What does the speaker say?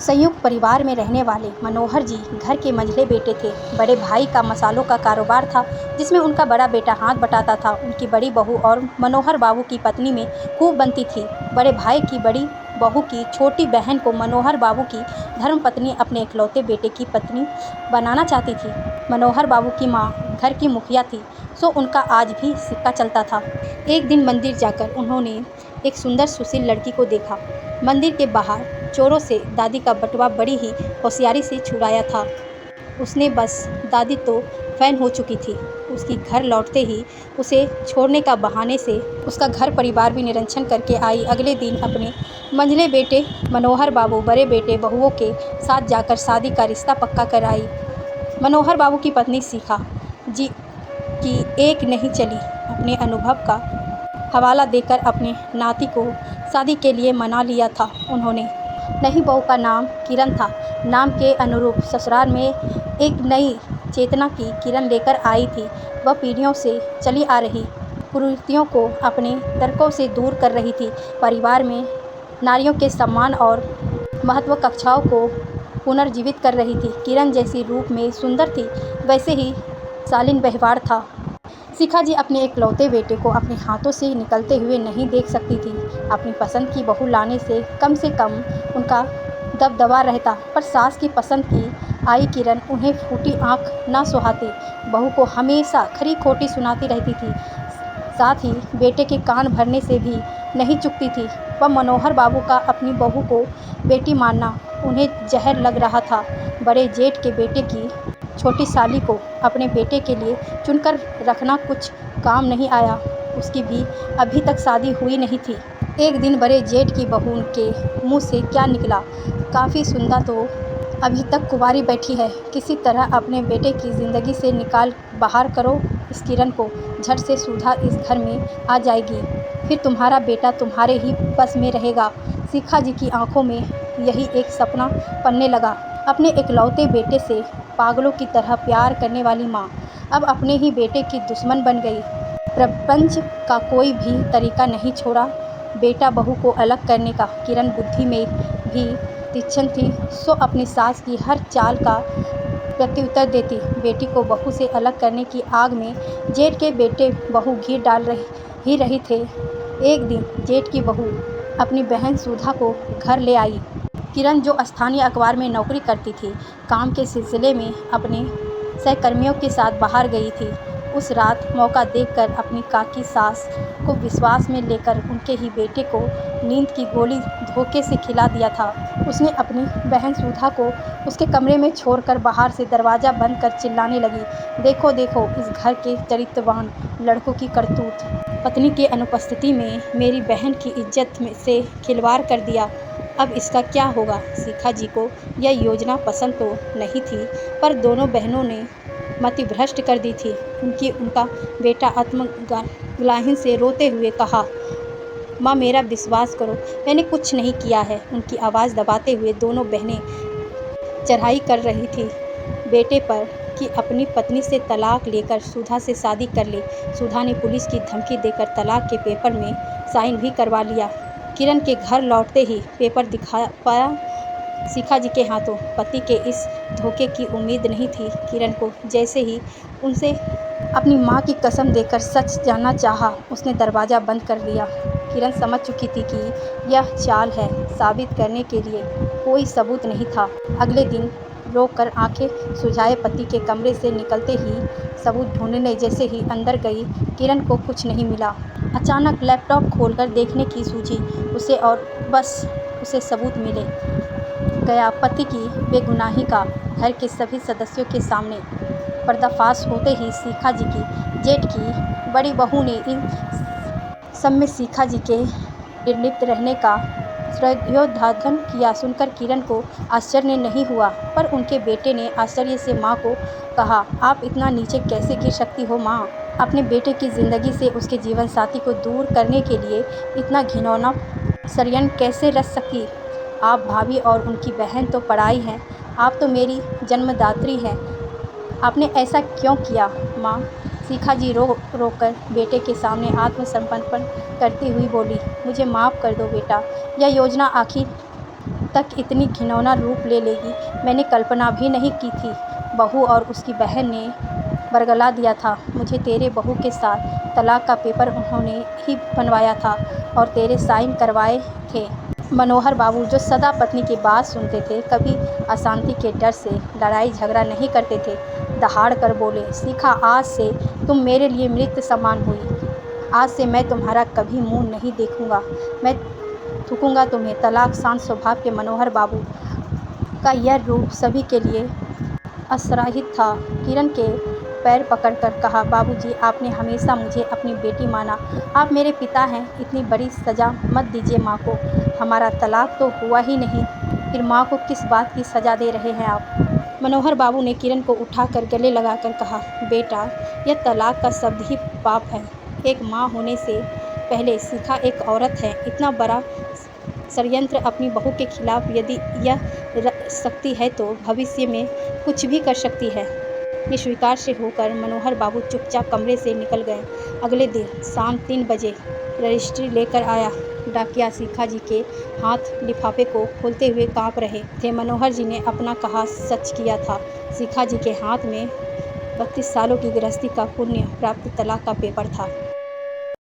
संयुक्त परिवार में रहने वाले मनोहर जी घर के मंझले बेटे थे। बड़े भाई का मसालों का कारोबार था, जिसमें उनका बड़ा बेटा हाथ बटाता था। उनकी बड़ी बहू और मनोहर बाबू की पत्नी में खूब बनती थी। बड़े भाई की बड़ी बहू की छोटी बहन को मनोहर बाबू की धर्मपत्नी अपने इकलौते बेटे की पत्नी बनाना चाहती थी। मनोहर बाबू की माँ घर की मुखिया थी, सो उनका आज भी सिक्का चलता था। एक दिन मंदिर जाकर उन्होंने एक सुंदर सुशील लड़की को देखा। मंदिर के बाहर चोरों से दादी का बटुआ बड़ी ही होशियारी से छुड़ाया था। उसने बस दादी तो फैन हो चुकी थी, उसकी घर लौटते ही उसे छोड़ने का बहाने से उसका घर परिवार भी निरीक्षण करके आई। अगले दिन अपने मंझले बेटे मनोहर बाबू बड़े बेटे बहुओं के साथ जाकर शादी का रिश्ता पक्का कर आई। मनोहर बाबू की पत्नी शिखा जी की एक नहीं चली अपने अनुभव का हवाला देकर अपने नाती को शादी के लिए मना लिया था उन्होंने। नई बहू का नाम किरण था। नाम के अनुरूप ससुराल में एक नई चेतना की किरण लेकर आई थी। वह पीढ़ियों से चली आ रही कुरीतियों को अपने तर्कों से दूर कर रही थी। परिवार में नारियों के सम्मान और महत्वाकांक्षाओं को पुनर्जीवित कर रही थी। किरण जैसी रूप में सुंदर थी, वैसे ही शालीन व्यवहार था। शिखा जी अपने इकलौते बेटे को अपने हाथों से निकलते हुए नहीं देख सकती थी। अपनी पसंद की बहू लाने से कम उनका दबदबा रहता, पर सास की पसंद की आई किरण उन्हें फूटी आंख न सुहाती। बहू को हमेशा खरी खोटी सुनाती रहती थी, साथ ही बेटे के कान भरने से भी नहीं चुकती थी। वह मनोहर बाबू का अपनी बहू को बेटी मानना उन्हें जहर लग रहा था। बड़े जेठ के बेटे की छोटी साली को अपने बेटे के लिए चुनकर रखना कुछ काम नहीं आया। उसकी भी अभी तक शादी हुई नहीं थी। एक दिन बड़े जेठ की बहू के मुंह से क्या निकला, काफ़ी सुंदर तो अभी तक कुंवारी बैठी है, किसी तरह अपने बेटे की ज़िंदगी से निकाल बाहर करो इस किरण को, झट से सुधा इस घर में आ जाएगी, फिर तुम्हारा बेटा तुम्हारे ही बस में रहेगा। शिखा जी की आंखों में यही एक सपना पलने लगा। अपने इकलौते बेटे से पागलों की तरह प्यार करने वाली माँ अब अपने ही बेटे की दुश्मन बन गई। प्रपंच का कोई भी तरीका नहीं छोड़ा बेटा बहू को अलग करने का। किरण बुद्धि में भी तीक्ष्ण थी, सो अपनी सास की हर चाल का प्रत्युत्तर देती। बेटी को बहू से अलग करने की आग में जेठ के बेटे बहू घी डाल ही रहे थे। एक दिन जेठ की बहू अपनी बहन सुधा को घर ले आई। किरण जो स्थानीय अखबार में नौकरी करती थी, काम के सिलसिले में अपने सहकर्मियों के साथ बाहर गई थी। उस रात मौका देखकर अपनी काकी सास को विश्वास में लेकर उनके ही बेटे को नींद की गोली धोखे से खिला दिया था। उसने अपनी बहन सुधा को उसके कमरे में छोड़कर बाहर से दरवाज़ा बंद कर चिल्लाने लगी, देखो देखो इस घर के चरित्रवान लड़कों की करतूत। पत्नी के अनुपस्थिति में मेरी बहन की इज्जत से खिलवाड़ कर दिया, अब इसका क्या होगा। शिखा जी को यह योजना पसंद तो नहीं थी, पर दोनों बहनों ने मतिभ्रष्ट कर दी थी। उनका बेटा आत्मग्लानि से रोते हुए कहा, माँ मेरा विश्वास करो, मैंने कुछ नहीं किया है। उनकी आवाज़ दबाते हुए दोनों बहनें चढ़ाई कर रही थी बेटे पर कि अपनी पत्नी से तलाक लेकर सुधा से शादी कर ले। सुधा ने पुलिस की धमकी देकर तलाक के पेपर में साइन भी करवा लिया। किरण के घर लौटते ही पेपर दिखा पाया शिखा जी के हाथों। पति के इस धोखे की उम्मीद नहीं थी किरण को। जैसे ही उनसे अपनी माँ की कसम देकर सच जानना चाहा, उसने दरवाज़ा बंद कर दिया। किरण समझ चुकी थी कि यह चाल है, साबित करने के लिए कोई सबूत नहीं था। अगले दिन रोक कर आंखें सुझाए पति के कमरे से निकलते ही सबूत ढूंढने जैसे ही अंदर गई, किरण को कुछ नहीं मिला। अचानक लैपटॉप खोलकर देखने की सूझी उसे और बस उसे सबूत मिले गया। पति की बेगुनाही का घर के सभी सदस्यों के सामने पर्दाफाश होते ही शिखा जी की जेठ की बड़ी बहू ने इन सब में शिखा जी के निर्लिप्त रहने का श्रद्धोत्थान किया। सुनकर किरण को आश्चर्य नहीं हुआ, पर उनके बेटे ने आश्चर्य से माँ को कहा, आप इतना नीचे कैसे गिर सकती हो माँ। अपने बेटे की ज़िंदगी से उसके जीवन साथी को दूर करने के लिए इतना घिनौना षड्यंत्र कैसे रच सकी। आप भाभी और उनकी बहन तो पराई हैं, आप तो मेरी जन्मदात्री हैं, आपने ऐसा क्यों किया माँ। शिखा जी रो कर बेटे के सामने आत्मसमर्पण करती हुई बोली, मुझे माफ़ कर दो बेटा, यह योजना आखिर तक इतनी घिनौना रूप ले लेगी मैंने कल्पना भी नहीं की थी। बहू और उसकी बहन ने बरगला दिया था। मुझे तेरे बहू के साथ तलाक का पेपर उन्होंने ही बनवाया था और तेरे साइन करवाए थे। मनोहर बाबू जो सदा पत्नी की बात सुनते थे, कभी अशांति के डर से लड़ाई झगड़ा नहीं करते थे, दहाड़ कर बोले, शिखा आज से तुम मेरे लिए मृत समान हुई। आज से मैं तुम्हारा कभी मुंह नहीं देखूंगा, मैं थूकूंगा तुम्हें। तलाक शांत स्वभाव के मनोहर बाबू का यह रूप सभी के लिए असराहित था। किरण के पैर पकड़कर कहा, बाबूजी आपने हमेशा मुझे अपनी बेटी माना, आप मेरे पिता हैं, इतनी बड़ी सज़ा मत दीजिए माँ को। हमारा तलाक तो हुआ ही नहीं, फिर माँ को किस बात की सज़ा दे रहे हैं आप। मनोहर बाबू ने किरण को उठाकर गले लगाकर कहा, बेटा यह तलाक का शब्द ही पाप है। एक माँ होने से पहले शिखा एक औरत है। इतना बड़ा षड्यंत्र अपनी बहू के खिलाफ यदि यह रच सकती है तो भविष्य में कुछ भी कर सकती है। निस्वीकार से होकर मनोहर बाबू चुपचाप कमरे से निकल गए। अगले दिन शाम 3 बजे रजिस्ट्री लेकर आया डाकिया शिखा जी के हाथ लिफाफे को खोलते हुए काँप रहे थे। मनोहर जी ने अपना कहा सच किया था। शिखा जी के हाथ में 32 सालों की गृहस्थी का पुण्य प्राप्त तलाक का पेपर था।